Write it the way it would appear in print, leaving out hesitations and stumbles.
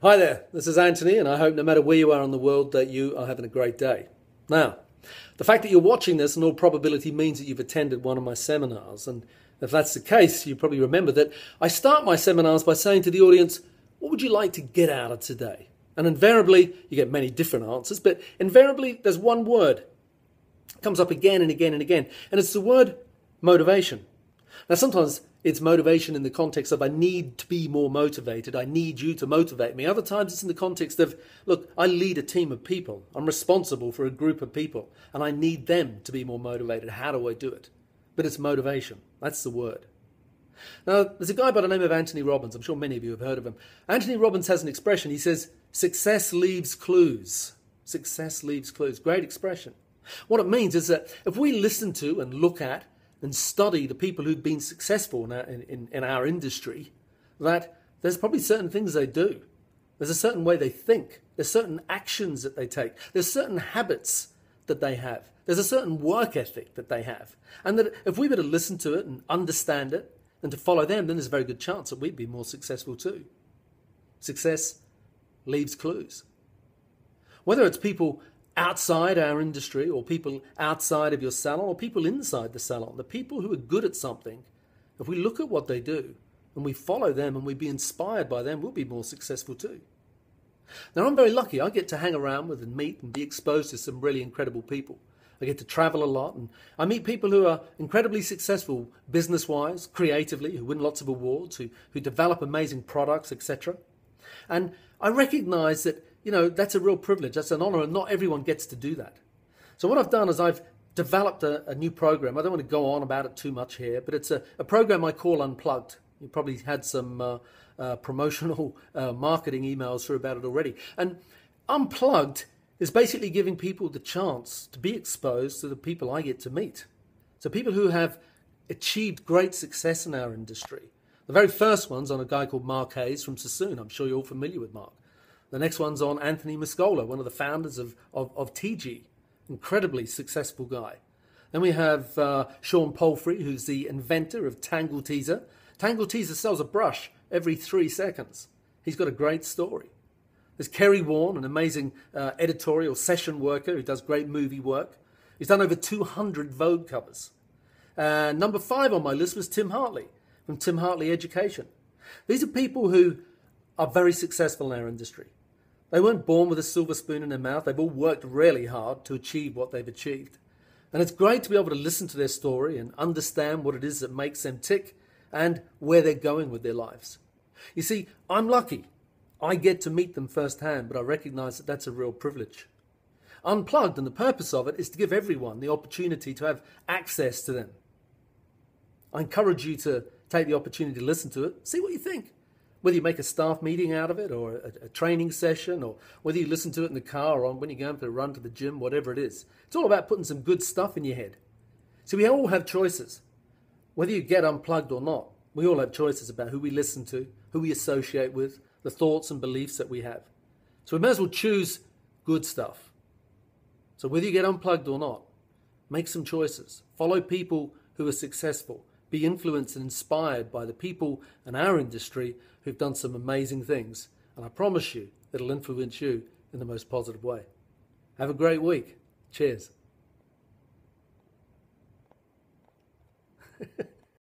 Hi there, this is Anthony, and I hope no matter where you are in the world that you are having a great day. Now, the fact that you're watching this in all probability means that you've attended one of my seminars, and if that's the case, you probably remember that I start my seminars by saying to the audience, what would you like to get out of today? And invariably, you get many different answers, but invariably there's one word. It comes up again and again and again, and it's the word motivation. Now, sometimes it's motivation in the context of I need to be more motivated. I need you to motivate me. Other times it's in the context of, look, I lead a team of people. I'm responsible for a group of people and I need them to be more motivated. How do I do it? But it's motivation. That's the word. Now, there's a guy by the name of Anthony Robbins. I'm sure many of you have heard of him. Anthony Robbins has an expression. He says, success leaves clues. Success leaves clues. Great expression. What it means is that if we listen to and look at and study the people who've been successful in our industry, that there's probably certain things they do. There's a certain way they think. There's certain actions that they take. There's certain habits that they have. There's a certain work ethic that they have. And that if we were to listen to it and understand it and to follow them, then there's a very good chance that we'd be more successful too. Success leaves clues. Whether it's people outside our industry or people outside of your salon or people inside the salon, the people who are good at something, if we look at what they do and we follow them and we be inspired by them, we'll be more successful too. Now, I'm very lucky. I get to hang around with and meet and be exposed to some really incredible people. I get to travel a lot and I meet people who are incredibly successful business-wise, creatively, who win lots of awards, who develop amazing products, etc. And I recognize that that's a real privilege. That's an honor, and not everyone gets to do that. So what I've done is I've developed a new program. I don't want to go on about it too much here, but it's a program I call Unplugged. You probably had some promotional marketing emails through about it already. And Unplugged is basically giving people the chance to be exposed to the people I get to meet. So people who have achieved great success in our industry. The very first one's on a guy called Mark Hayes from Sassoon. I'm sure you're all familiar with Mark. The next one's on Anthony Muscola, one of the founders of TG, incredibly successful guy. Then we have Sean Palfrey, who's the inventor of Tangle Teezer. Tangle Teezer sells a brush every 3 seconds. He's got a great story. There's Kerry Warren, an amazing editorial session worker who does great movie work. He's done over 200 Vogue covers. Number 5 on my list was Tim Hartley from Tim Hartley Education. These are people who are very successful in our industry. They weren't born with a silver spoon in their mouth. They've all worked really hard to achieve what they've achieved. And it's great to be able to listen to their story and understand what it is that makes them tick and where they're going with their lives. You see, I'm lucky. I get to meet them firsthand, but I recognize that that's a real privilege. Unplugged, and the purpose of it is to give everyone the opportunity to have access to them. I encourage you to take the opportunity to listen to it, see what you think. Whether you make a staff meeting out of it or a training session, or whether you listen to it in the car or when you're going for a run to the gym, whatever it is. It's all about putting some good stuff in your head. So we all have choices. Whether you get unplugged or not, we all have choices about who we listen to, who we associate with, the thoughts and beliefs that we have. So we may as well choose good stuff. So whether you get unplugged or not, make some choices. Follow people who are successful. Be influenced and inspired by the people in our industry who've done some amazing things. And I promise you, it'll influence you in the most positive way. Have a great week. Cheers.